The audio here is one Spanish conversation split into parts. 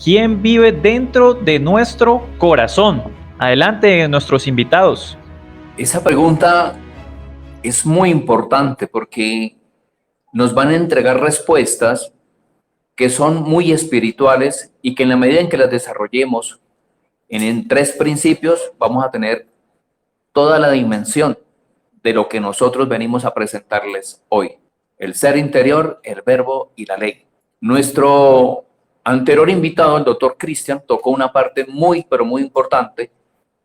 ¿Quién vive dentro de nuestro corazón? Adelante, nuestros invitados. Esa pregunta es muy importante porque nos van a entregar respuestas que son muy espirituales y que en la medida en que las desarrollemos en tres principios vamos a tener toda la dimensión de lo que nosotros venimos a presentarles hoy. El ser interior, el verbo y la ley. Nuestro anterior invitado, el doctor Cristian, tocó una parte muy, pero muy importante,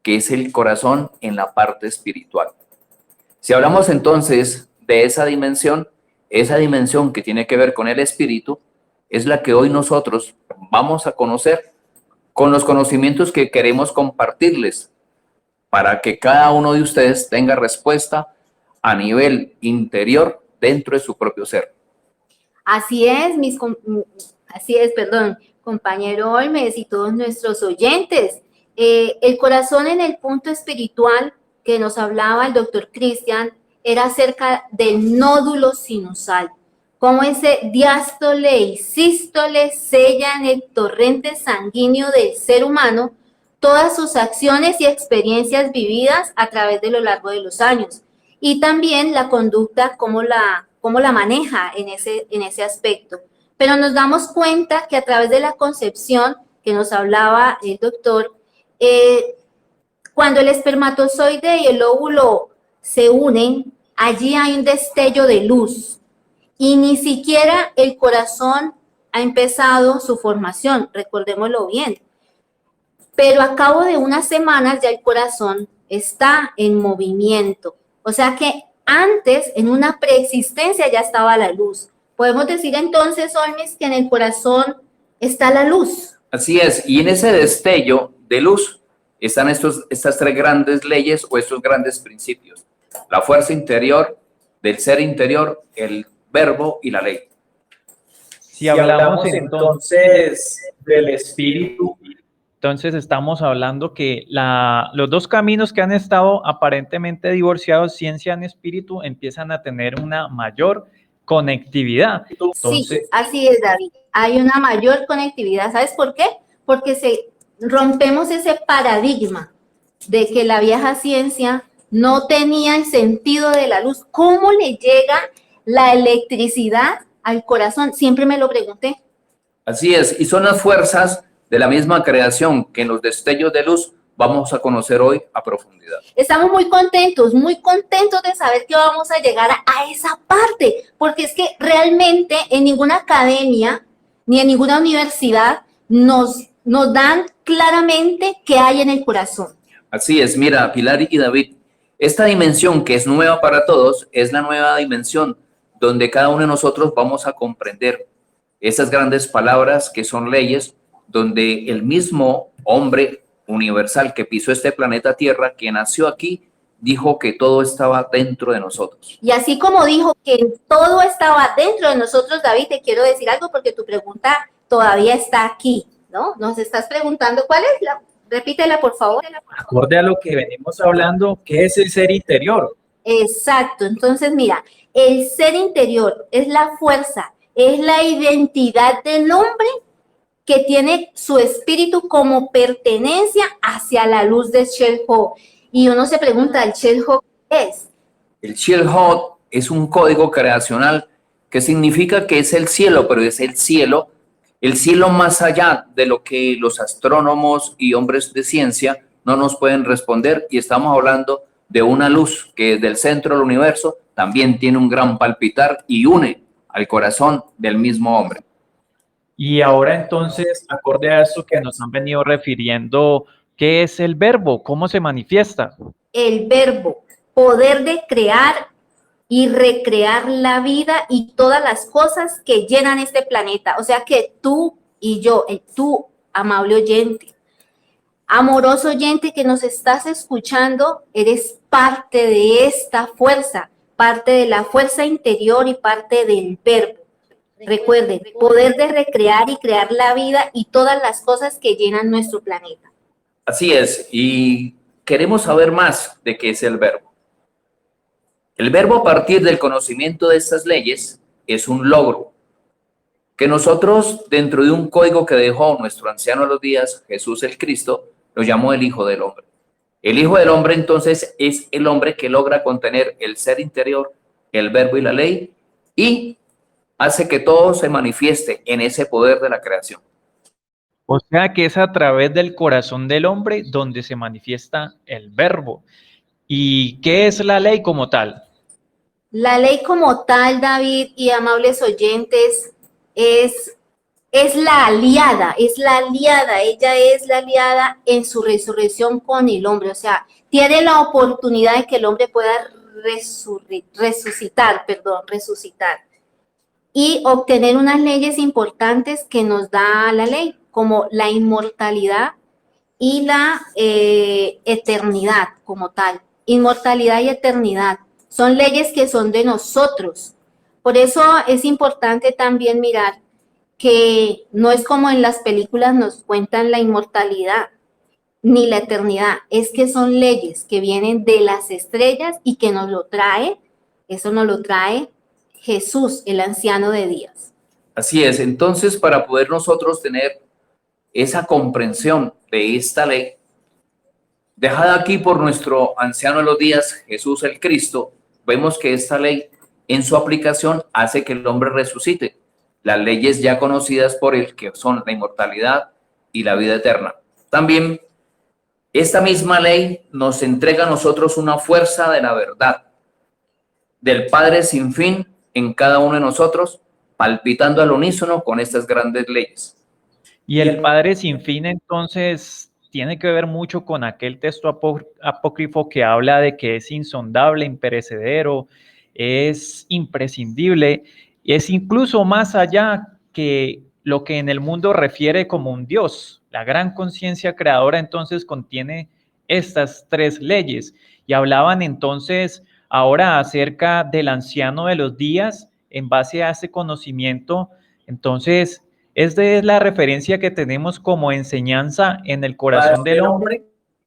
que es el corazón en la parte espiritual. Si hablamos entonces de esa dimensión que tiene que ver con el espíritu, es la que hoy nosotros vamos a conocer con los conocimientos que queremos compartirles para que cada uno de ustedes tenga respuesta a nivel interior dentro de su propio ser. Así es, compañero Olmes y todos nuestros oyentes. El corazón en el punto espiritual que nos hablaba el doctor Cristian era acerca del nódulo sinusal, cómo ese diástole y sístole sellan el torrente sanguíneo del ser humano, todas sus acciones y experiencias vividas a través de lo largo de los años, y también la conducta, cómo la maneja en ese aspecto. Pero nos damos cuenta que a través de la concepción que nos hablaba el doctor, cuando el espermatozoide y el óvulo se unen, allí hay un destello de luz y ni siquiera el corazón ha empezado su formación, recordémoslo bien. Pero a cabo de unas semanas ya el corazón está en movimiento. O sea que antes, en una preexistencia, ya estaba la luz. Podemos decir entonces, Olmes, que en el corazón está la luz. Así es, y en ese destello de luz están estas tres grandes leyes o estos grandes principios. La fuerza interior, del ser interior, el verbo y la ley. Si hablamos entonces del espíritu, entonces estamos hablando que los dos caminos que han estado aparentemente divorciados, ciencia y espíritu, empiezan a tener una mayor conectividad. Entonces, sí, así es, David. Hay una mayor conectividad. ¿Sabes por qué? Porque rompemos ese paradigma de que la vieja ciencia no tenía el sentido de la luz. ¿Cómo le llega la electricidad al corazón? Siempre me lo pregunté. Así es, y son las fuerzas de la misma creación que en los destellos de luz vamos a conocer hoy a profundidad. Estamos muy contentos de saber que vamos a llegar a esa parte, porque es que realmente en ninguna academia ni en ninguna universidad nos dan claramente qué hay en el corazón. Así es, mira, Pilar y David, esta dimensión que es nueva para todos es la nueva dimensión donde cada uno de nosotros vamos a comprender esas grandes palabras que son leyes, donde el mismo hombre universal que pisó este planeta Tierra, que nació aquí, dijo que todo estaba dentro de nosotros. Y así como dijo que todo estaba dentro de nosotros, David, te quiero decir algo porque tu pregunta todavía está aquí, ¿no? Nos estás preguntando cuál es repítela, por favor. Acorde a lo que venimos hablando, ¿qué es el ser interior? Exacto, entonces mira, el ser interior es la fuerza, es la identidad del hombre que tiene su espíritu como pertenencia hacia la luz de Shell-Ho. Y uno se pregunta, ¿el Shell-Ho qué es? El Shell-Ho es un código creacional que significa que es el cielo, pero es el cielo más allá de lo que los astrónomos y hombres de ciencia no nos pueden responder, y estamos hablando de una luz que desde el centro del universo también tiene un gran palpitar y une al corazón del mismo hombre. Y ahora entonces, acorde a eso que nos han venido refiriendo, ¿qué es el verbo? ¿Cómo se manifiesta? El verbo, poder de crear y recrear la vida y todas las cosas que llenan este planeta. O sea que tú y yo, tú, amable oyente, amoroso oyente que nos estás escuchando, eres parte de esta fuerza, parte de la fuerza interior y parte del verbo. Recuerden, poder de recrear y crear la vida y todas las cosas que llenan nuestro planeta. Así es, y queremos saber más de qué es el verbo. El verbo, a partir del conocimiento de estas leyes, es un logro. que nosotros, dentro de un código que dejó nuestro anciano de los días, Jesús el Cristo, lo llamó el Hijo del Hombre. El Hijo del Hombre, entonces, es el hombre que logra contener el ser interior, el verbo y la ley, y hace que todo se manifieste en ese poder de la creación. O sea que es a través del corazón del hombre donde se manifiesta el verbo. ¿Y qué es la ley como tal? La ley como tal, David y amables oyentes, es la aliada, ella es la aliada en su resurrección con el hombre, o sea, tiene la oportunidad de que el hombre pueda resucitar y obtener unas leyes importantes que nos da la ley, como la inmortalidad y la eternidad como tal. Inmortalidad y eternidad son leyes que son de nosotros. Por eso es importante también mirar que no es como en las películas nos cuentan la inmortalidad ni la eternidad, es que son leyes que vienen de las estrellas y que nos lo trae Jesús, el anciano de días. Así es, entonces para poder nosotros tener esa comprensión de esta ley, dejada aquí por nuestro anciano de los días, Jesús el Cristo, vemos que esta ley en su aplicación hace que el hombre resucite. Las leyes ya conocidas por él, que son la inmortalidad y la vida eterna. También esta misma ley nos entrega a nosotros una fuerza de la verdad, del Padre sin fin en cada uno de nosotros, palpitando al unísono con estas grandes leyes. Y el Padre sin fin, entonces, tiene que ver mucho con aquel texto apócrifo que habla de que es insondable, imperecedero, es imprescindible, y es incluso más allá que lo que en el mundo refiere como un Dios. La gran conciencia creadora entonces contiene estas tres leyes. Y hablaban entonces ahora acerca del anciano de los días en base a ese conocimiento. Entonces, esta es la referencia que tenemos como enseñanza en el corazón del hombre.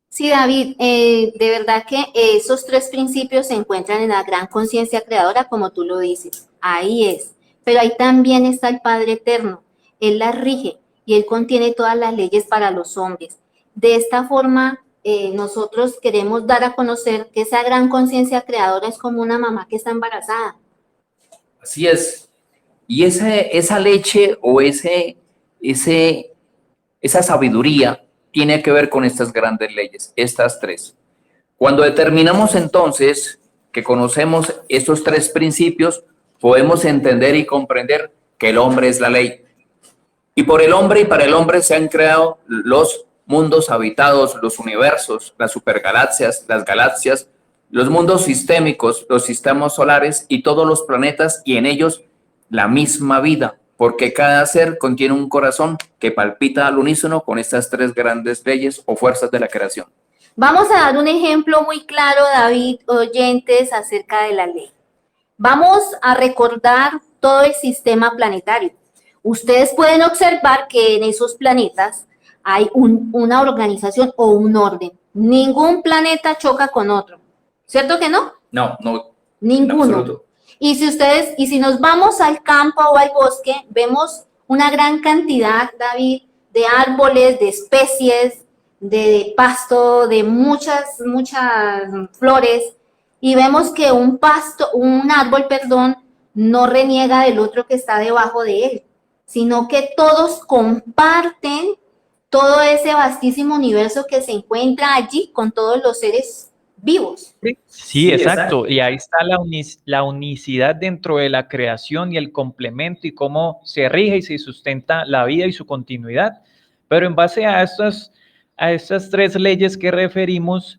Sí, David, de verdad que esos tres principios se encuentran en la gran conciencia creadora, como tú lo dices. Ahí es. Pero ahí también está el Padre Eterno. Él las rige y Él contiene todas las leyes para los hombres. De esta forma, nosotros queremos dar a conocer que esa gran conciencia creadora es como una mamá que está embarazada. Así es. Y esa leche o esa sabiduría tiene que ver con estas grandes leyes, estas tres. Cuando determinamos entonces que conocemos estos tres principios, podemos entender y comprender que el hombre es la ley. Y por el hombre y para el hombre se han creado los mundos habitados, los universos, las supergalaxias, las galaxias, los mundos sistémicos, los sistemas solares y todos los planetas, y en ellos la misma vida, porque cada ser contiene un corazón que palpita al unísono con estas tres grandes leyes o fuerzas de la creación. Vamos a dar un ejemplo muy claro, David, oyentes, acerca de la ley. Vamos a recordar todo el sistema planetario. Ustedes pueden observar que en esos planetas hay una organización o un orden. Ningún planeta choca con otro. ¿Cierto que no? No, ninguno. Y si nos vamos al campo o al bosque, vemos una gran cantidad, David, de árboles, de especies, de pasto, de muchas flores, y vemos que un árbol, no reniega del otro que está debajo de él, sino que todos comparten todo ese vastísimo universo que se encuentra allí con todos los seres vivos. Sí, exacto. Y ahí está la unicidad dentro de la creación y el complemento y cómo se rige y se sustenta la vida y su continuidad. Pero en base a estas tres leyes que referimos,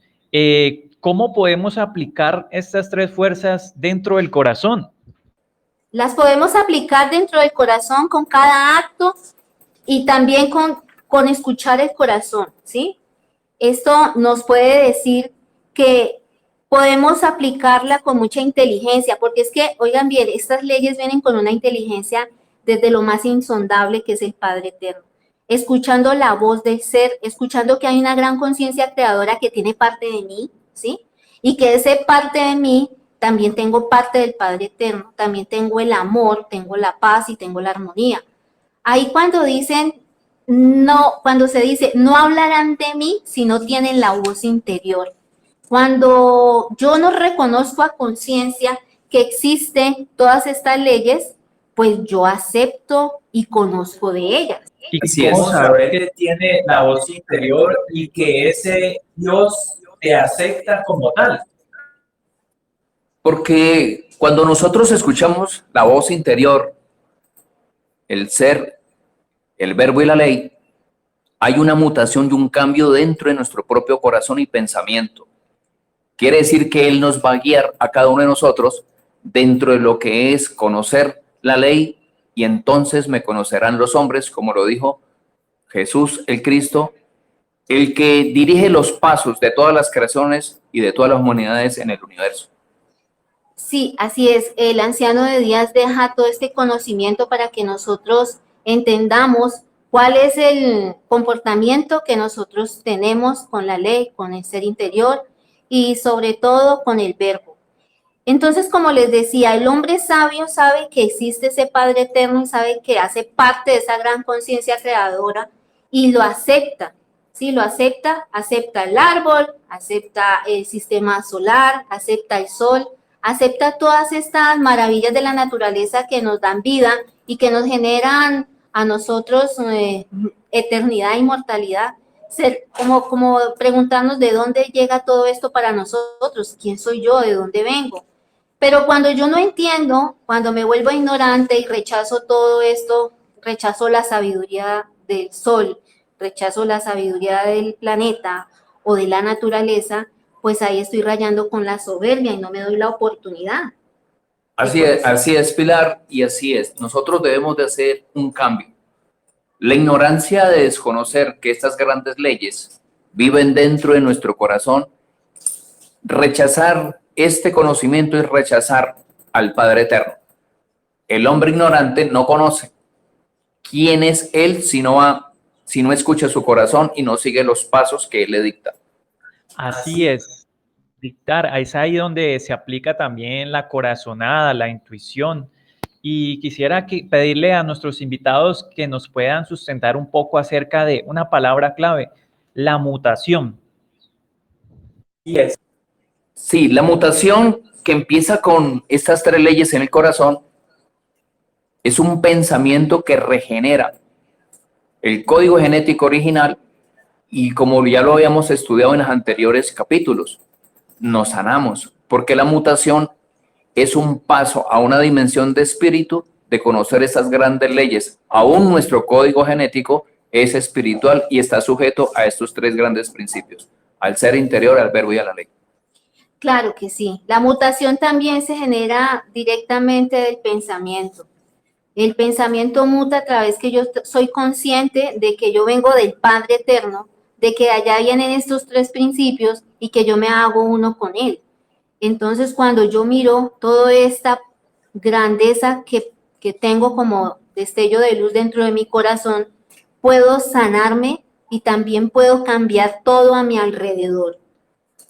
¿cómo podemos aplicar estas tres fuerzas dentro del corazón? Las podemos aplicar dentro del corazón con cada acto y también con escuchar el corazón, ¿sí? Esto nos puede decir que podemos aplicarla con mucha inteligencia, porque es que, oigan bien, estas leyes vienen con una inteligencia desde lo más insondable que es el Padre Eterno, escuchando la voz del ser, escuchando que hay una gran conciencia creadora que tiene parte de mí, ¿sí? Y que ese parte de mí también tengo parte del Padre Eterno, también tengo el amor, tengo la paz y tengo la armonía. Ahí cuando dicen, no, cuando se dice, no hablarán de mí si no tienen la voz interior. Cuando yo no reconozco a conciencia que existen todas estas leyes, pues yo acepto y conozco de ellas. ¿Y cómo saber que tiene la voz interior y que ese Dios te acepta como tal? Porque cuando nosotros escuchamos la voz interior, el ser, el verbo y la ley, hay una mutación y un cambio dentro de nuestro propio corazón y pensamiento. Quiere decir que Él nos va a guiar a cada uno de nosotros dentro de lo que es conocer la ley, y entonces me conocerán los hombres, como lo dijo Jesús el Cristo, el que dirige los pasos de todas las creaciones y de todas las humanidades en el universo. Sí, así es. El anciano de Días deja todo este conocimiento para que nosotros entendamos cuál es el comportamiento que nosotros tenemos con la ley, con el ser interior y sobre todo con el verbo. Entonces, como les decía, el hombre sabio sabe que existe ese Padre eterno y sabe que hace parte de esa gran conciencia creadora y lo acepta. Sí, lo acepta, acepta el árbol, acepta el sistema solar, acepta el sol, acepta todas estas maravillas de la naturaleza que nos dan vida y que nos generan a nosotros eternidad e inmortalidad. Como preguntarnos de dónde llega todo esto para nosotros, quién soy yo, de dónde vengo. Pero cuando yo no entiendo, cuando me vuelvo ignorante y rechazo todo esto, rechazo la sabiduría del sol, rechazo la sabiduría del planeta o de la naturaleza, pues ahí estoy rayando con la soberbia y no me doy la oportunidad. Así es, Pilar, y así es. Nosotros debemos de hacer un cambio. La ignorancia de desconocer que estas grandes leyes viven dentro de nuestro corazón, rechazar este conocimiento es rechazar al Padre Eterno. El hombre ignorante no conoce quién es Él si no escucha su corazón y no sigue los pasos que Él le dicta. Así es, dictar, es ahí donde se aplica también la corazonada, la intuición. Y quisiera pedirle a nuestros invitados que nos puedan sustentar un poco acerca de una palabra clave, la mutación. Sí, la mutación que empieza con estas tres leyes en el corazón es un pensamiento que regenera el código genético original, y como ya lo habíamos estudiado en los anteriores capítulos, nos sanamos, porque la mutación es un paso a una dimensión de espíritu, de conocer esas grandes leyes. Aún nuestro código genético es espiritual y está sujeto a estos tres grandes principios, al ser interior, al verbo y a la ley. Claro que sí. La mutación también se genera directamente del pensamiento. El pensamiento muta a través que yo soy consciente de que yo vengo del Padre Eterno, de que allá vienen estos tres principios y que yo me hago uno con Él. Entonces, cuando yo miro toda esta grandeza que tengo como destello de luz dentro de mi corazón, puedo sanarme y también puedo cambiar todo a mi alrededor.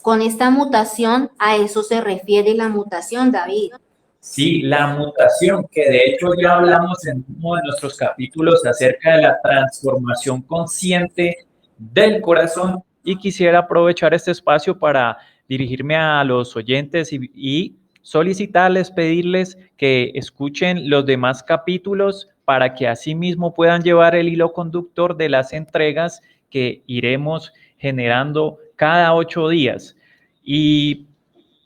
Con esta mutación, a eso se refiere la mutación, David. Sí, la mutación, que de hecho ya hablamos en uno de nuestros capítulos acerca de la transformación consciente del corazón, y quisiera aprovechar este espacio para dirigirme a los oyentes y solicitarles, pedirles que escuchen los demás capítulos para que asimismo puedan llevar el hilo conductor de las entregas que iremos generando cada 8 días. Y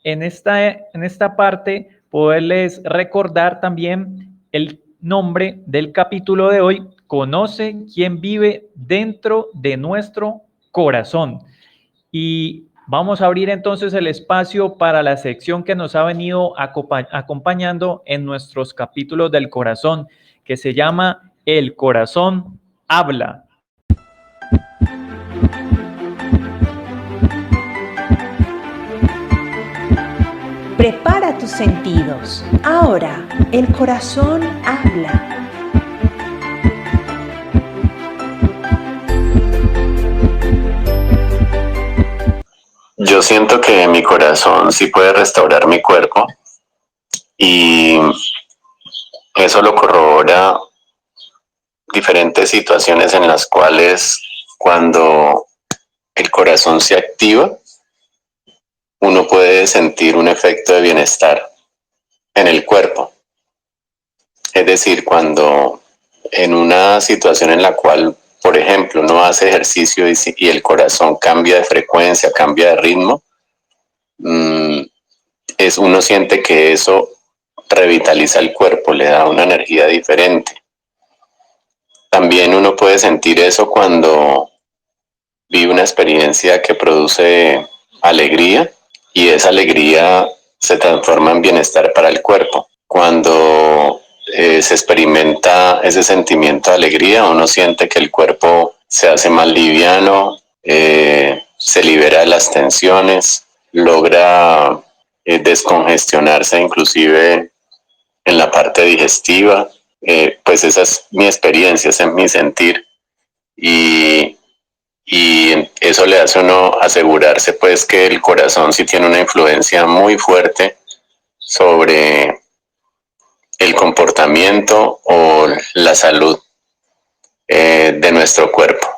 en esta parte, poderles recordar también el nombre del capítulo de hoy: Conoce quién vive dentro de nuestro corazón. Y vamos a abrir entonces el espacio para la sección que nos ha venido acompañando en nuestros capítulos del corazón, que se llama El Corazón Habla. Prepara tus sentidos. Ahora, el corazón habla. Yo siento que mi corazón sí puede restaurar mi cuerpo, y eso lo corrobora diferentes situaciones en las cuales cuando el corazón se activa, uno puede sentir un efecto de bienestar en el cuerpo. Es decir, cuando en una situación en la cual, por ejemplo, uno hace ejercicio y el corazón cambia de frecuencia, cambia de ritmo, uno siente que eso revitaliza el cuerpo, le da una energía diferente. También uno puede sentir eso cuando vive una experiencia que produce alegría y esa alegría se transforma en bienestar para el cuerpo. Cuando se experimenta ese sentimiento de alegría, uno siente que el cuerpo se hace más liviano, se libera de las tensiones, logra descongestionarse inclusive en la parte digestiva. Pues esa es mi experiencia, ese es mi sentir, y eso le hace a uno asegurarse pues que el corazón sí tiene una influencia muy fuerte sobre el comportamiento o la salud de nuestro cuerpo.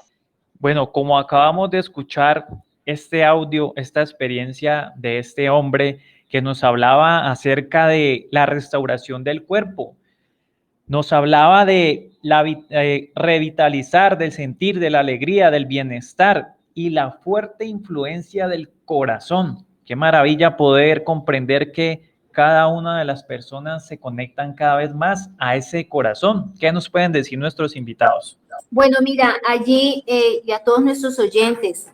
Bueno, como acabamos de escuchar este audio, esta experiencia de este hombre que nos hablaba acerca de la restauración del cuerpo, nos hablaba de revitalizar, del sentir, de la alegría, del bienestar y la fuerte influencia del corazón. Qué maravilla poder comprender que cada una de las personas se conectan cada vez más a ese corazón. ¿Qué nos pueden decir nuestros invitados? Bueno, mira, allí y a todos nuestros oyentes,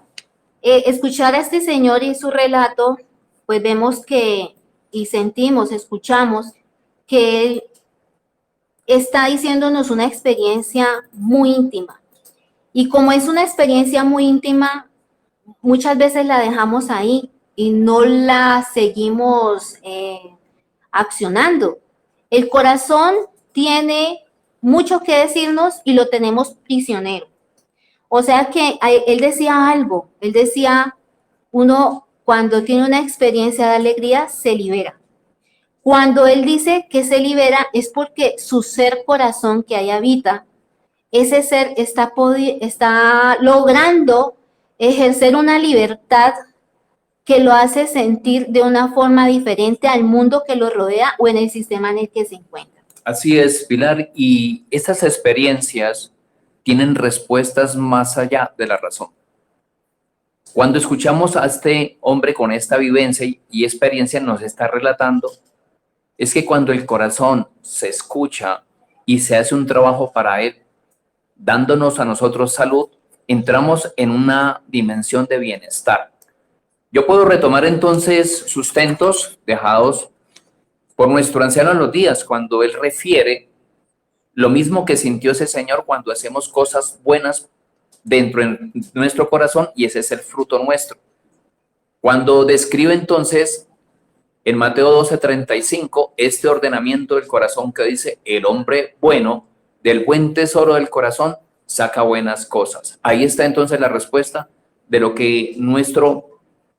escuchar a este señor y su relato, pues vemos que y sentimos, escuchamos que él está diciéndonos una experiencia muy íntima. Y como es una experiencia muy íntima, muchas veces la dejamos ahí y no la seguimos accionando. El corazón tiene mucho que decirnos y lo tenemos prisionero. O sea que él decía algo, él decía, uno cuando tiene una experiencia de alegría se libera. Cuando él dice que se libera es porque su ser corazón que ahí habita, ese ser está logrando ejercer una libertad que lo hace sentir de una forma diferente al mundo que lo rodea o en el sistema en el que se encuentra. Así es, Pilar, y estas experiencias tienen respuestas más allá de la razón. Cuando escuchamos a este hombre con esta vivencia y experiencia nos está relatando, es que cuando el corazón se escucha y se hace un trabajo para él, dándonos a nosotros salud, entramos en una dimensión de bienestar. Yo puedo retomar entonces sustentos dejados por nuestro anciano en los días, cuando él refiere lo mismo que sintió ese señor cuando hacemos cosas buenas dentro de nuestro corazón, y ese es el fruto nuestro. Cuando describe entonces en Mateo 12:35 este ordenamiento del corazón que dice: el hombre bueno del buen tesoro del corazón saca buenas cosas. Ahí está entonces la respuesta de lo que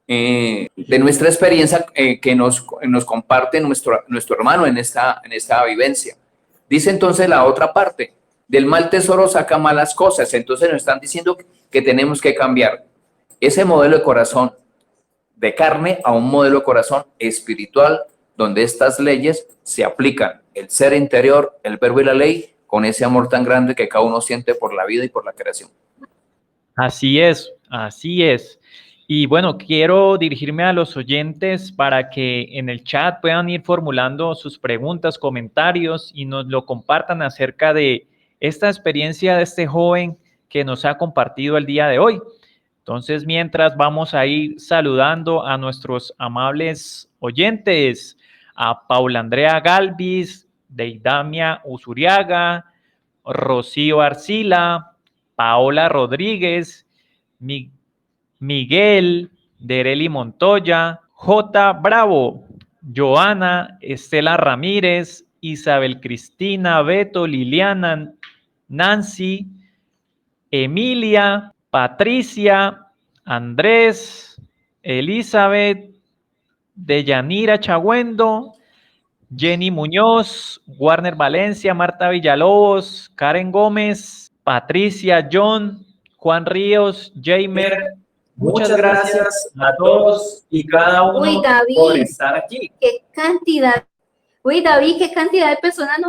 de nuestra experiencia que nos comparte nuestro hermano en esta vivencia. Dice entonces la otra parte: del mal tesoro saca malas cosas. Entonces nos están diciendo que tenemos que cambiar ese modelo de corazón de carne a un modelo de corazón espiritual, donde estas leyes se aplican, el ser interior, el verbo y la ley, con ese amor tan grande que cada uno siente por la vida y por la creación. Así es, así es. Y bueno, quiero dirigirme a los oyentes para que en el chat puedan ir formulando sus preguntas, comentarios y nos lo compartan acerca de esta experiencia de este joven que nos ha compartido el día de hoy. Entonces, mientras vamos a ir saludando a nuestros amables oyentes, a Paula Andrea Galvis, Deidamia Usuriaga, Rocío Arcila, Paola Rodríguez, Miguel Dereli Montoya, J. Bravo, Joana Estela Ramírez, Isabel Cristina, Beto, Liliana, Nancy, Emilia, Patricia, Andrés, Elizabeth, Deyanira Chagüendo, Jenny Muñoz, Warner Valencia, Marta Villalobos, Karen Gómez, Patricia, John, Juan Ríos, Jamer. Muchas gracias a todos y cada uno Uy, David, por estar aquí. qué cantidad. Uy, David, qué cantidad de personas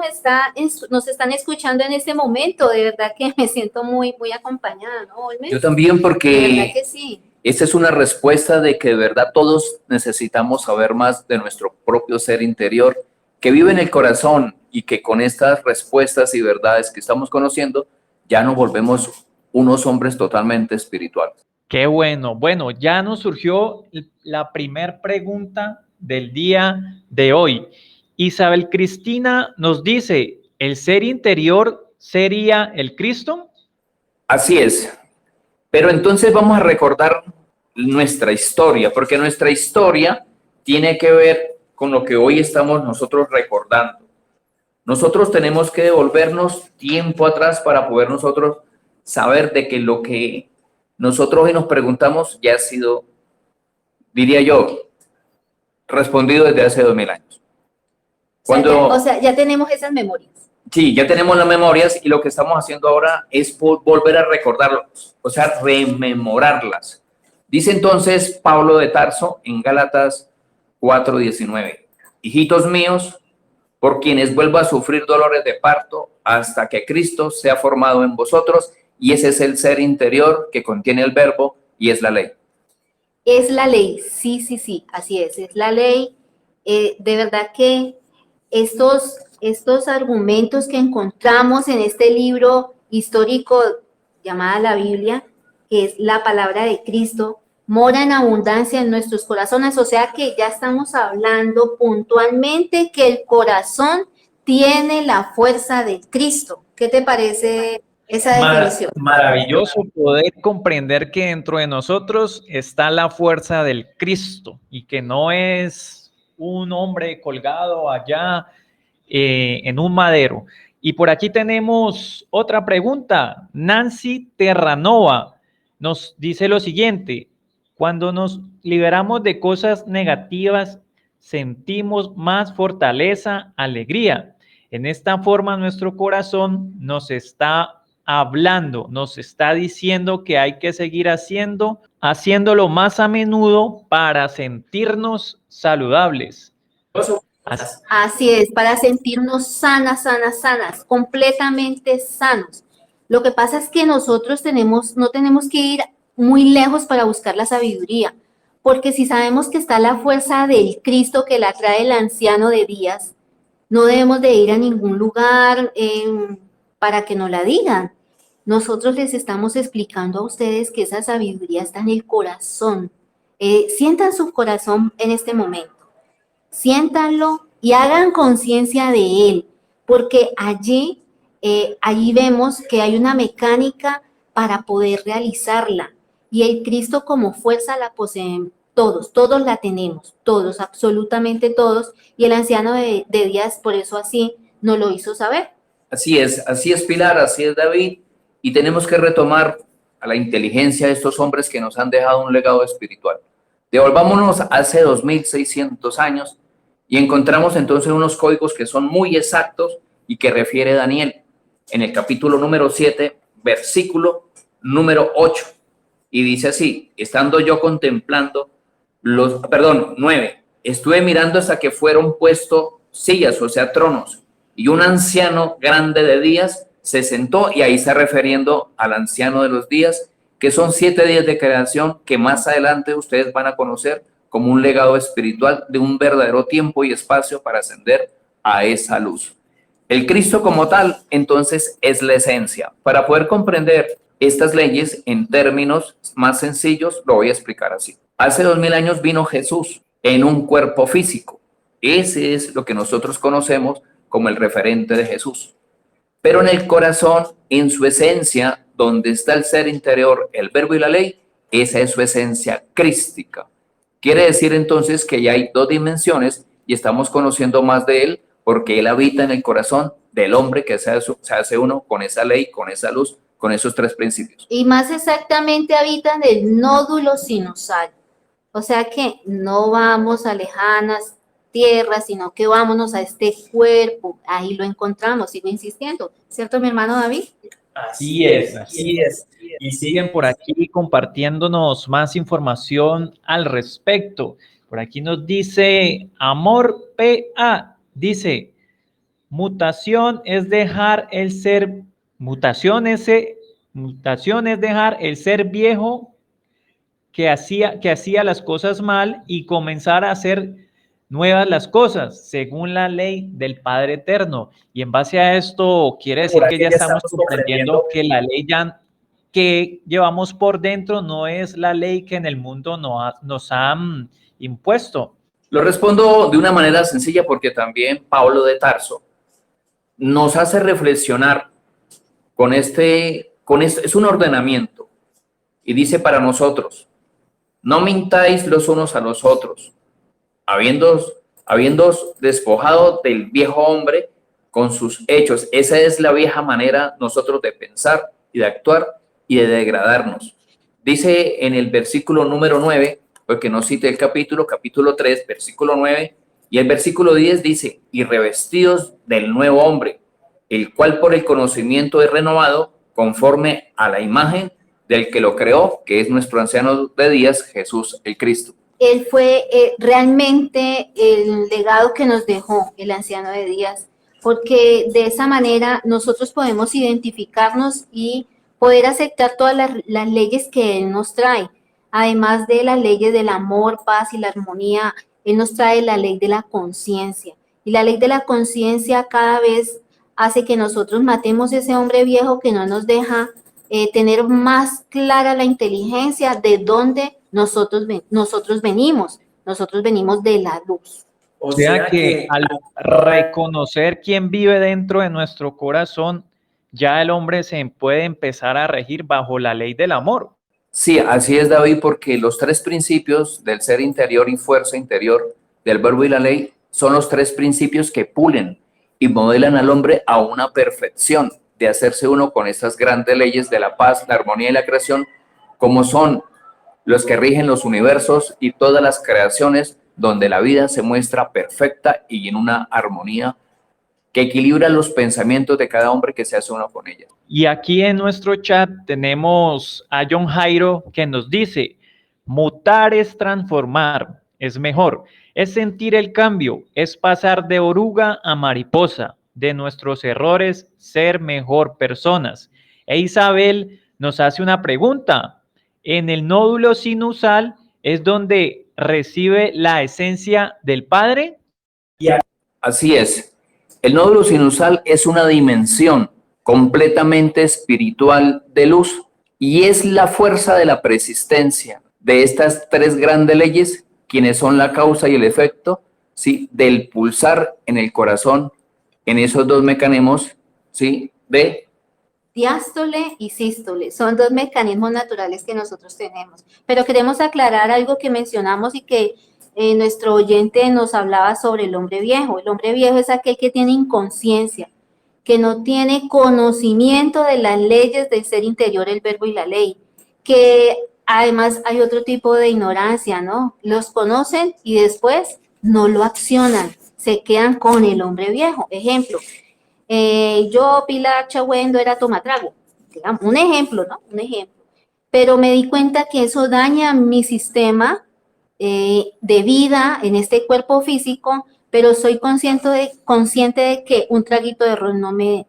nos están escuchando en este momento. De verdad que me siento muy, muy acompañada, ¿no, Olmer? Yo también, De porque verdad que sí. esta es una respuesta de que de verdad todos necesitamos saber más de nuestro propio ser interior, que vive en el corazón, y que con estas respuestas y verdades que estamos conociendo, ya nos volvemos unos hombres totalmente espirituales. Qué bueno. Bueno, ya nos surgió la primer pregunta del día de hoy. Isabel Cristina nos dice, ¿el ser interior sería el Cristo? Así es. Pero entonces vamos a recordar nuestra historia, porque nuestra historia tiene que ver con lo que hoy estamos nosotros recordando. Nosotros tenemos que devolvernos tiempo atrás para poder nosotros saber de que lo que nosotros hoy nos preguntamos ya ha sido, diría yo, respondido desde hace 2000 años. O sea, ya tenemos esas memorias. Sí, ya tenemos las memorias, y lo que estamos haciendo ahora es volver a recordarlas, o sea, rememorarlas. Dice entonces Pablo de Tarso en Gálatas 4:19, hijitos míos, por quienes vuelvo a sufrir dolores de parto hasta que Cristo sea formado en vosotros, y ese es el ser interior que contiene el verbo y es la ley. Es la ley, sí, así es la ley. De verdad que estos argumentos que encontramos en este libro histórico llamada la Biblia, que es la palabra de Cristo, mora en abundancia en nuestros corazones. O sea que ya estamos hablando puntualmente que el corazón tiene la fuerza de Cristo. ¿Qué te parece esa definición? Maravilloso poder comprender que dentro de nosotros está la fuerza del Cristo y que no es un hombre colgado allá en un madero. Y por aquí tenemos otra pregunta. Nancy Terranova nos dice lo siguiente: cuando nos liberamos de cosas negativas, sentimos más fortaleza, alegría. En esta forma, nuestro corazón nos está hablando, nos está diciendo que hay que seguir haciéndolo más a menudo para sentirnos saludables. Así es, para sentirnos sanas, completamente sanos. Lo que pasa es que nosotros no tenemos que ir muy lejos para buscar la sabiduría, porque si sabemos que está la fuerza del Cristo que la trae el anciano de días, no debemos de ir a ningún lugar para que nos la digan. Nosotros les estamos explicando a ustedes que esa sabiduría está en el corazón. Sientan su corazón en este momento. Siéntanlo y hagan conciencia de él, porque allí vemos que hay una mecánica para poder realizarla, y el Cristo como fuerza la poseen todos la tenemos, todos, absolutamente todos, y el anciano de días por eso así nos lo hizo saber. Así es Pilar, así es David, y tenemos que retomar a la inteligencia de estos hombres que nos han dejado un legado espiritual. Devolvámonos hace 2600 años y encontramos entonces unos códigos que son muy exactos y que refiere Daniel en el capítulo número 7, versículo número 8. Y dice así: estando yo contemplando 9, estuve mirando hasta que fueron puestos sillas, o sea, tronos, y un anciano grande de días se sentó, y ahí está refiriendo al anciano de los días, que son 7 días de creación que más adelante ustedes van a conocer como un legado espiritual de un verdadero tiempo y espacio para ascender a esa luz. El Cristo como tal, entonces, es la esencia. Para poder comprender estas leyes en términos más sencillos, lo voy a explicar así. Hace 2000 años vino Jesús en un cuerpo físico. Ese es lo que nosotros conocemos como el referente de Jesús. Pero en el corazón, en su esencia, donde está el ser interior, el verbo y la ley, esa es su esencia crística. Quiere decir entonces que ya hay 2 dimensiones y estamos conociendo más de él, porque él habita en el corazón del hombre que se hace uno con esa ley, con esa luz, con esos 3 principios. Y más exactamente habita en el nódulo sinusal. O sea que no vamos a lejanas tierra, sino que vámonos a este cuerpo. Ahí lo encontramos, sigo insistiendo. ¿Cierto, mi hermano David? Así es, así es. Y siguen por aquí compartiéndonos más información al respecto. Por aquí nos dice Amor PA, dice, mutación es dejar el ser, mutación es dejar el ser viejo que hacía las cosas mal y comenzar a hacer nuevas las cosas, según la ley del Padre Eterno. Y en base a esto, quiere decir que ya estamos comprendiendo que la ley ya que llevamos por dentro no es la ley que en el mundo nos han impuesto. Lo respondo de una manera sencilla porque también Pablo de Tarso nos hace reflexionar con este, es un ordenamiento y dice para nosotros, no mintáis los unos a los otros, habiendo despojado del viejo hombre con sus hechos. Esa es la vieja manera nosotros de pensar y de actuar y de degradarnos. Dice en el versículo número 9, porque no cite el capítulo 3, versículo 9, y el versículo 10 dice, y revestidos del nuevo hombre, el cual por el conocimiento es renovado conforme a la imagen del que lo creó, que es nuestro anciano de días, Jesús el Cristo. Él fue realmente el legado que nos dejó el anciano de días, porque de esa manera nosotros podemos identificarnos y poder aceptar todas las leyes que Él nos trae. Además de las leyes del amor, paz y la armonía, Él nos trae la ley de la conciencia. Y la ley de la conciencia cada vez hace que nosotros matemos ese hombre viejo que no nos deja tener más clara la inteligencia de dónde nosotros venimos. Nosotros venimos de la luz. O sea que al reconocer quién vive dentro de nuestro corazón, ya el hombre se puede empezar a regir bajo la ley del amor. Sí, así es, David, porque los tres principios del ser interior y fuerza interior, del verbo y la ley, son los tres principios que pulen y modelan al hombre a una perfección de hacerse uno con estas grandes leyes de la paz, la armonía y la creación, como son los que rigen los universos y todas las creaciones, donde la vida se muestra perfecta y en una armonía que equilibra los pensamientos de cada hombre que se hace uno con ella. Y aquí en nuestro chat tenemos a John Jairo que nos dice, mutar es transformar, es mejor, es sentir el cambio, es pasar de oruga a mariposa, de nuestros errores ser mejor personas. E Isabel nos hace una pregunta, ¿en el nódulo sinusal es donde recibe la esencia del Padre? Así es. El nódulo sinusal es una dimensión completamente espiritual de luz y es la fuerza de la persistencia de estas tres grandes leyes, quienes son la causa y el efecto, ¿sí?, del pulsar en el corazón, en esos dos mecanismos, ¿sí?, de Diástole y sístole son dos mecanismos naturales que nosotros tenemos. Pero queremos aclarar algo que mencionamos y que nuestro oyente nos hablaba sobre el hombre viejo. El hombre viejo es aquel que tiene inconsciencia, que no tiene conocimiento de las leyes del ser interior, el verbo y la ley, que además hay otro tipo de ignorancia, ¿no? Los conocen y después no lo accionan, se quedan con el hombre viejo. Ejemplo, yo, Pilar Chagüendo, era tomatrago, digamos, un ejemplo, ¿no? Un ejemplo. Pero me di cuenta que eso daña mi sistema de vida en este cuerpo físico, pero soy consciente de que un traguito de ron no me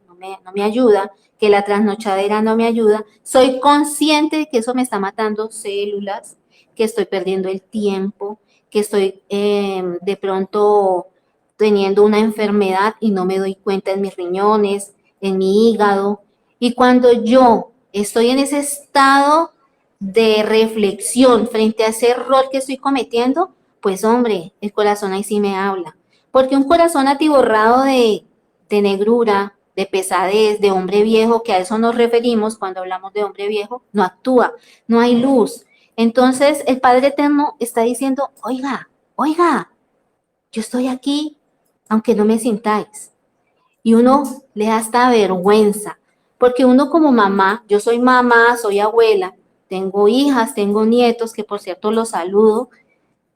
ayuda, que la trasnochadera no me ayuda. Soy consciente de que eso me está matando células, que estoy perdiendo el tiempo, que estoy de pronto teniendo una enfermedad y no me doy cuenta en mis riñones, en mi hígado. Y cuando yo estoy en ese estado de reflexión frente a ese error que estoy cometiendo, pues hombre, el corazón ahí sí me habla. Porque un corazón atiborrado de negrura, de pesadez, de hombre viejo, que a eso nos referimos cuando hablamos de hombre viejo, no actúa, no hay luz. Entonces el Padre Eterno está diciendo, oiga, yo estoy aquí, aunque no me sintáis. Y uno le da hasta vergüenza, porque uno como mamá, yo soy mamá, soy abuela, tengo hijas, tengo nietos, que por cierto los saludo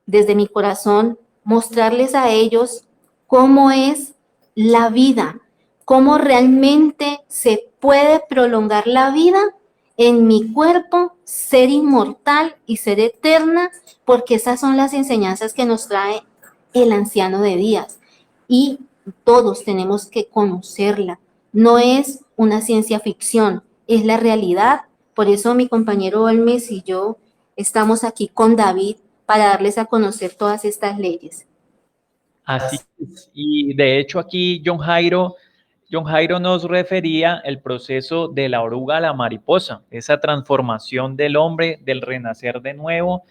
desde mi corazón, mostrarles a ellos cómo es la vida, cómo realmente se puede prolongar la vida en mi cuerpo, ser inmortal y ser eterna, porque esas son las enseñanzas que nos trae el anciano de días. Y todos tenemos que conocerla. No es una ciencia ficción, es la realidad. Por eso mi compañero Olmes y yo estamos aquí con David para darles a conocer todas estas leyes. Así es. Y de hecho aquí John Jairo nos refería el proceso de la oruga a la mariposa, esa transformación del hombre, del renacer de nuevo,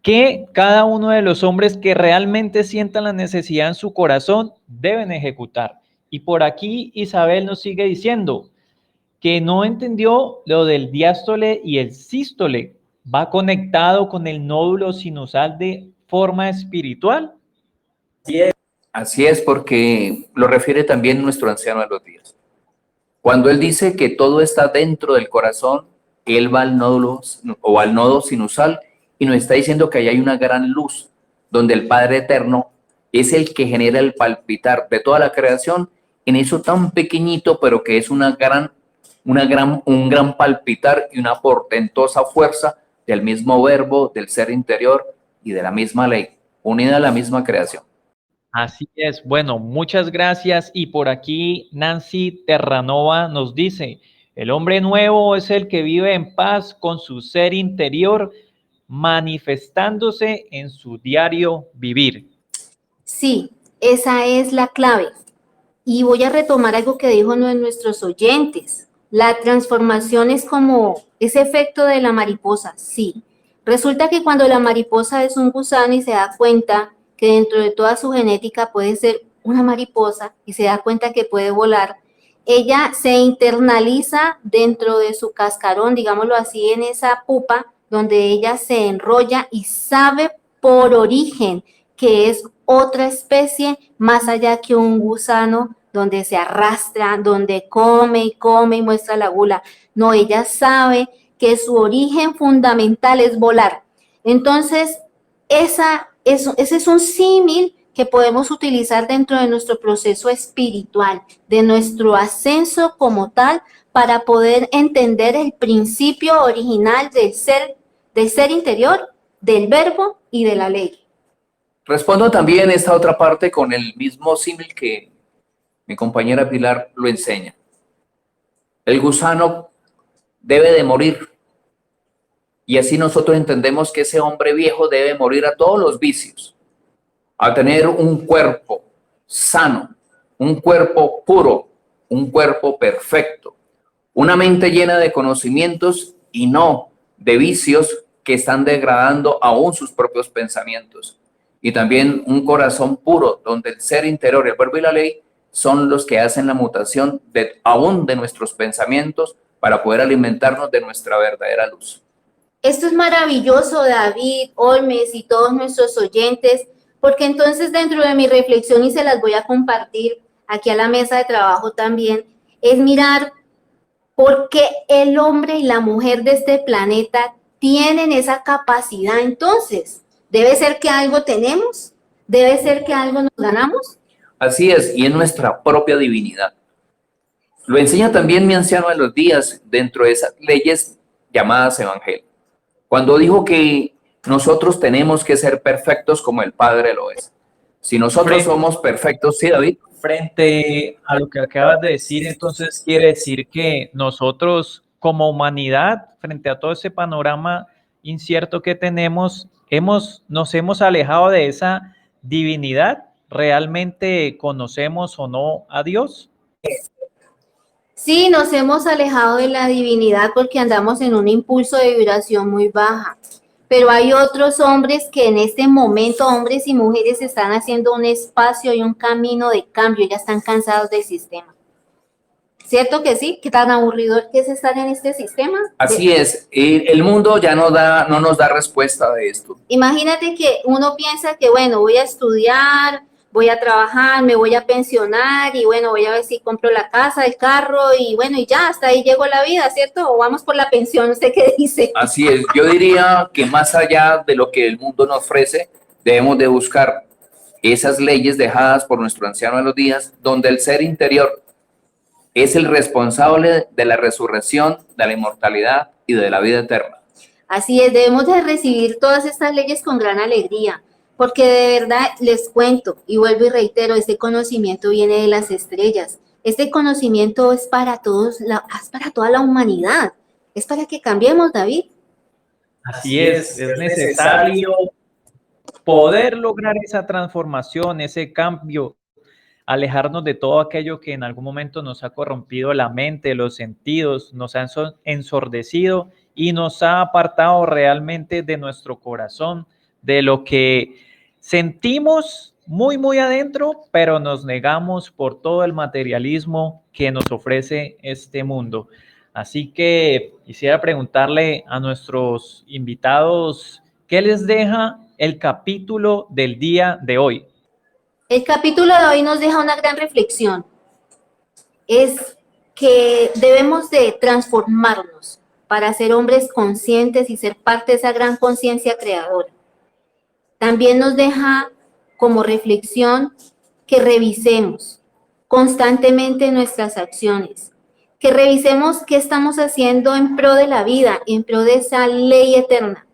que cada uno de los hombres que realmente sientan la necesidad en su corazón deben ejecutar. Y por aquí Isabel nos sigue diciendo que no entendió lo del diástole y el sístole. ¿Va conectado con el nódulo sinusal de forma espiritual? Así es, porque lo refiere también nuestro anciano de los días. Cuando él dice que todo está dentro del corazón, él va al nódulo o al nodo sinusal y nos está diciendo que ahí hay una gran luz, donde el Padre Eterno es el que genera el palpitar de toda la creación en eso tan pequeñito, pero que es un gran palpitar y una portentosa fuerza del mismo verbo, del ser interior y de la misma ley, unida a la misma creación. Así es. Bueno, muchas gracias. Y por aquí Nancy Terranova nos dice, el hombre nuevo es el que vive en paz con su ser interior, manifestándose en su diario vivir. Sí, esa es la clave. Y voy a retomar algo que dijo uno de nuestros oyentes. La transformación es como ese efecto de la mariposa, sí. Resulta que cuando la mariposa es un gusano y se da cuenta que dentro de toda su genética puede ser una mariposa y se da cuenta que puede volar, ella se internaliza dentro de su cascarón, digámoslo así, en esa pupa donde ella se enrolla y sabe por origen que es otra especie más allá que un gusano donde se arrastra, donde come y muestra la gula. No, ella sabe que su origen fundamental es volar. Entonces, ese es un símil que podemos utilizar dentro de nuestro proceso espiritual, de nuestro ascenso como tal, para poder entender el principio original del ser interior, del verbo y de la ley. Respondo también esta otra parte con el mismo símil que mi compañera Pilar lo enseña. El gusano debe de morir. Y así nosotros entendemos que ese hombre viejo debe morir a todos los vicios, a tener un cuerpo sano, un cuerpo puro, un cuerpo perfecto, una mente llena de conocimientos y no de vicios que están degradando aún sus propios pensamientos. Y también un corazón puro, donde el ser interior, el verbo y la ley son los que hacen la mutación aún de nuestros pensamientos para poder alimentarnos de nuestra verdadera luz. Esto es maravilloso, David, Olmes y todos nuestros oyentes, porque entonces dentro de mi reflexión, y se las voy a compartir aquí a la mesa de trabajo también, es mirar por qué el hombre y la mujer de este planeta tienen esa capacidad. Entonces, ¿debe ser que algo tenemos? ¿Debe ser que algo nos ganamos? Así es, y es nuestra propia divinidad. Lo enseña también mi anciano de los días dentro de esas leyes llamadas evangelio. Cuando dijo que nosotros tenemos que ser perfectos como el Padre lo es. Si nosotros somos perfectos, ¿sí, David? Frente a lo que acabas de decir, entonces quiere decir que nosotros como humanidad, frente a todo ese panorama incierto que tenemos, nos hemos alejado de esa divinidad. ¿Realmente conocemos o no a Dios? Sí, nos hemos alejado de la divinidad porque andamos en un impulso de vibración muy baja. Pero hay otros hombres que en este momento, hombres y mujeres, están haciendo un espacio y un camino de cambio, ya están cansados del sistema. ¿Cierto que sí? ¿Qué tan aburrido es estar en este sistema? Así es, el mundo ya no nos da respuesta de esto. Imagínate que uno piensa que, bueno, voy a estudiar, voy a trabajar, me voy a pensionar y bueno, voy a ver si compro la casa, el carro y bueno, y ya, hasta ahí llegó la vida, ¿cierto? O vamos por la pensión, ¿usted qué dice? Así es, yo diría que más allá de lo que el mundo nos ofrece, debemos de buscar esas leyes dejadas por nuestro anciano de los días, donde el ser interior es el responsable de la resurrección, de la inmortalidad y de la vida eterna. Así es, debemos de recibir todas estas leyes con gran alegría, porque de verdad les cuento y vuelvo y reitero, este conocimiento viene de las estrellas. Este conocimiento es para todos, es para toda la humanidad, es para que cambiemos, David. Así es necesario poder lograr esa transformación, ese cambio, alejarnos de todo aquello que en algún momento nos ha corrompido la mente, los sentidos, nos ha ensordecido y nos ha apartado realmente de nuestro corazón, de lo que sentimos muy adentro, pero nos negamos por todo el materialismo que nos ofrece este mundo. Así que quisiera preguntarle a nuestros invitados, ¿qué les deja el capítulo del día de hoy? El capítulo de hoy nos deja una gran reflexión. Es que debemos de transformarnos para ser hombres conscientes y ser parte de esa gran conciencia creadora. También nos deja como reflexión que revisemos constantemente nuestras acciones, que revisemos qué estamos haciendo en pro de la vida, en pro de esa ley eterna.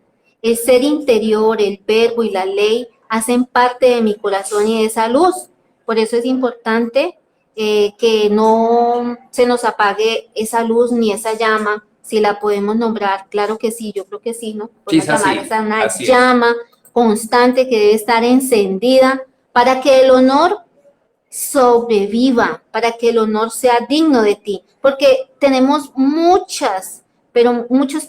El ser interior, el verbo y la ley hacen parte de mi corazón y de esa luz. Por eso es importante que no se nos apague esa luz ni esa llama, si la podemos nombrar. Claro que sí, yo creo que sí, ¿no? Sí, así, es una llama constante que debe estar encendida para que el honor sobreviva, para que el honor sea digno de ti, porque tenemos muchos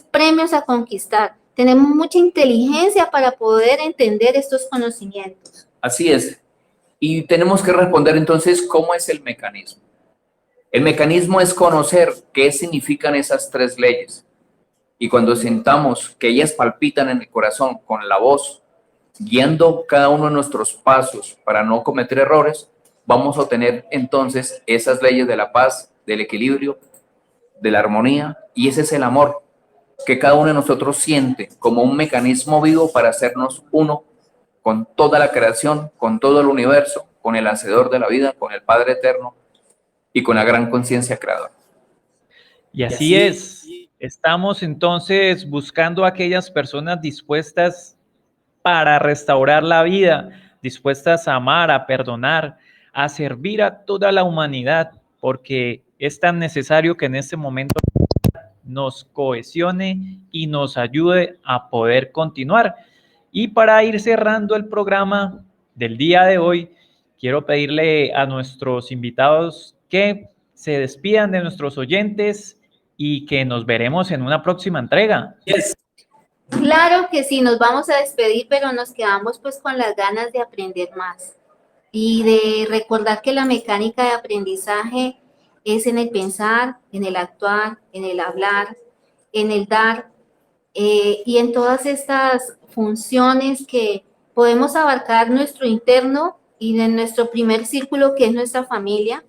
premios a conquistar. Tenemos mucha inteligencia para poder entender estos conocimientos. Así es. Y tenemos que responder entonces cómo es el mecanismo. El mecanismo es conocer qué significan esas tres leyes. Y cuando sintamos que ellas palpitan en el corazón con la voz, guiando cada uno de nuestros pasos para no cometer errores, vamos a obtener entonces esas leyes de la paz, del equilibrio, de la armonía, y ese es el amor que cada uno de nosotros siente como un mecanismo vivo para hacernos uno con toda la creación, con todo el universo, con el hacedor de la vida, con el Padre Eterno y con la gran conciencia creadora. Y así es, estamos entonces buscando a aquellas personas dispuestas para restaurar la vida, dispuestas a amar, a perdonar, a servir a toda la humanidad, porque es tan necesario que en este momento nos cohesione y nos ayude a poder continuar. Y para ir cerrando el programa del día de hoy, quiero pedirle a nuestros invitados que se despidan de nuestros oyentes y que nos veremos en una próxima entrega. Claro que sí, nos vamos a despedir, pero nos quedamos pues con las ganas de aprender más y de recordar que la mecánica de aprendizaje es en el pensar, en el actuar, en el hablar, en el dar y en todas estas funciones que podemos abarcar nuestro interno y en nuestro primer círculo que es nuestra familia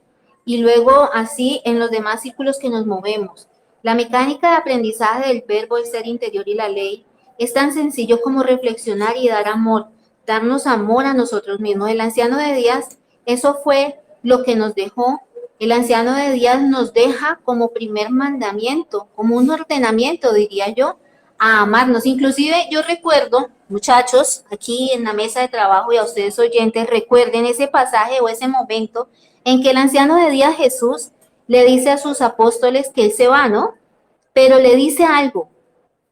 y luego así en los demás círculos que nos movemos. La mecánica de aprendizaje del verbo, el ser interior y la ley es tan sencillo como reflexionar y dar amor, darnos amor a nosotros mismos. El anciano de Díaz, eso fue lo que nos dejó. El anciano de Díaz nos deja como primer mandamiento, como un ordenamiento, diría yo, a amarnos. Inclusive yo recuerdo, muchachos, aquí en la mesa de trabajo y a ustedes oyentes, recuerden ese pasaje o ese momento en que el anciano de Díaz, Jesús, le dice a sus apóstoles que él se va, ¿no? Pero le dice algo,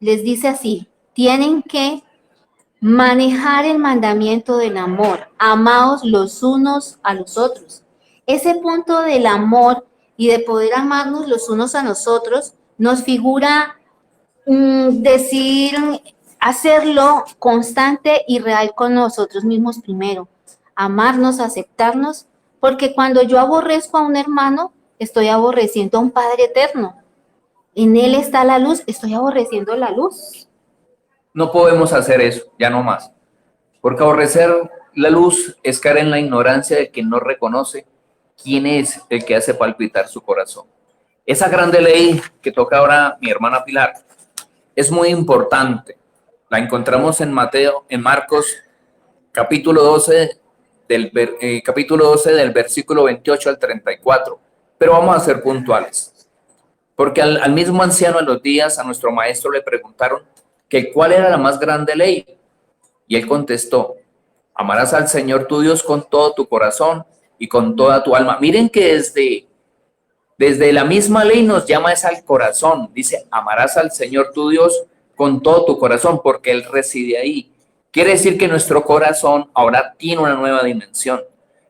les dice así, tienen que manejar el mandamiento del amor, amaos los unos a los otros. Ese punto del amor y de poder amarnos los unos a nosotros nos figura decir, hacerlo constante y real con nosotros mismos primero, amarnos, aceptarnos, porque cuando yo aborrezco a un hermano, estoy aborreciendo a un Padre eterno. En él está la luz, estoy aborreciendo la luz. No podemos hacer eso, ya no más, porque aborrecer la luz es caer en la ignorancia de quien no reconoce quién es el que hace palpitar su corazón. Esa grande ley que toca ahora mi hermana Pilar es muy importante. La encontramos en Marcos capítulo 12, capítulo 12 del versículo 28 al 34, pero vamos a ser puntuales. Porque al mismo anciano en los días, a nuestro maestro le preguntaron que cuál era la más grande ley. Y él contestó: amarás al Señor tu Dios con todo tu corazón y con toda tu alma. Miren que desde la misma ley nos llama es al corazón. Dice, amarás al Señor tu Dios con todo tu corazón, porque Él reside ahí. Quiere decir que nuestro corazón ahora tiene una nueva dimensión.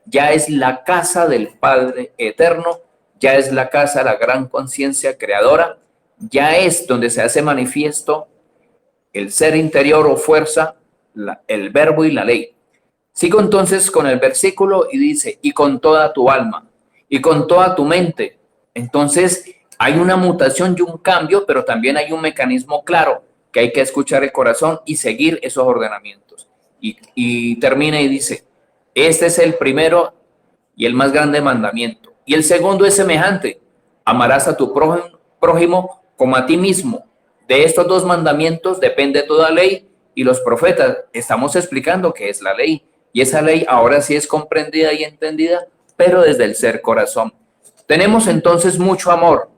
Ya es la casa del Padre eterno, ya es la casa de la gran conciencia creadora, ya es donde se hace manifiesto el ser interior o fuerza, el verbo y la ley. Sigo entonces con el versículo y dice, y con toda tu alma, y con toda tu mente. Entonces hay una mutación y un cambio, pero también hay un mecanismo claro, que hay que escuchar el corazón y seguir esos ordenamientos. Y termina y dice, este es el primero y el más grande mandamiento. Y el segundo es semejante, amarás a tu prójimo como a ti mismo. De estos dos mandamientos depende toda ley y los profetas. Estamos explicando qué es la ley. Y esa ley ahora sí es comprendida y entendida, pero desde el ser corazón. Tenemos entonces mucho amor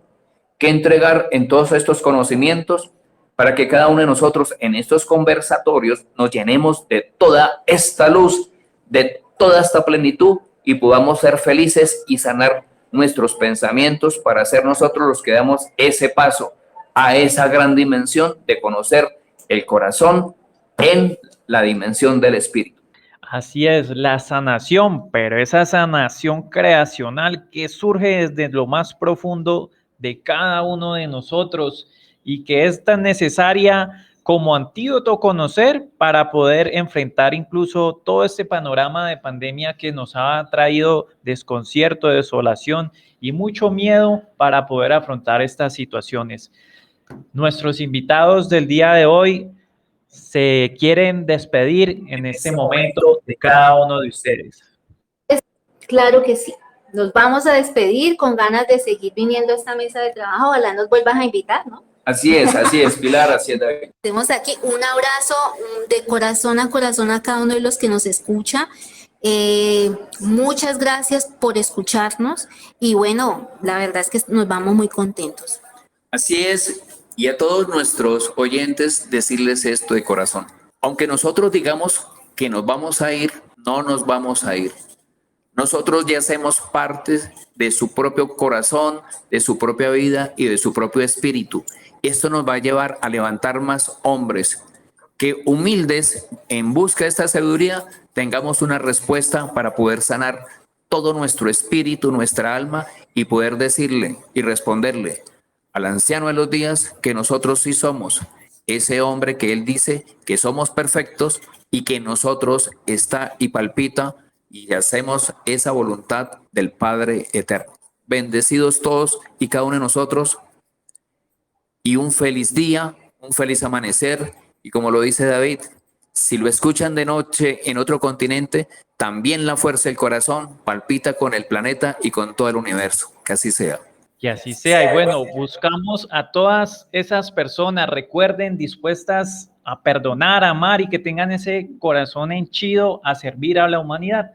que entregar en todos estos conocimientos para que cada uno de nosotros en estos conversatorios nos llenemos de toda esta luz, de toda esta plenitud y podamos ser felices y sanar nuestros pensamientos para ser nosotros los que damos ese paso a esa gran dimensión de conocer el corazón en la dimensión del espíritu. Así es, la sanación, pero esa sanación creacional que surge desde lo más profundo de cada uno de nosotros y que es tan necesaria como antídoto conocer para poder enfrentar incluso todo este panorama de pandemia que nos ha traído desconcierto, desolación y mucho miedo para poder afrontar estas situaciones. Nuestros invitados del día de hoy se quieren despedir en este momento de cada uno de ustedes. Claro que sí. Nos vamos a despedir con ganas de seguir viniendo a esta mesa de trabajo. Ojalá nos vuelvas a invitar, ¿no? Así es, Pilar, así es, David. Tenemos aquí un abrazo de corazón a cada uno de los que nos escucha. Muchas gracias por escucharnos y bueno, la verdad es que nos vamos muy contentos. Así es, y a todos nuestros oyentes decirles esto de corazón. Aunque nosotros digamos que nos vamos a ir, no nos vamos a ir. Nosotros ya hacemos parte de su propio corazón, de su propia vida y de su propio espíritu. Esto nos va a llevar a levantar más hombres que humildes en busca de esta sabiduría tengamos una respuesta para poder sanar todo nuestro espíritu, nuestra alma y poder decirle y responderle al anciano de los días que nosotros sí somos ese hombre que él dice que somos perfectos y que nosotros está y palpita y hacemos esa voluntad del Padre eterno. Bendecidos todos y cada uno de nosotros y un feliz día, un feliz amanecer y como lo dice David, si lo escuchan de noche en otro continente, también la fuerza del corazón palpita con el planeta y con todo el universo. Que así sea. Que así sea. Y bueno, buscamos a todas esas personas, recuerden, dispuestas a perdonar, a amar y que tengan ese corazón henchido a servir a la humanidad.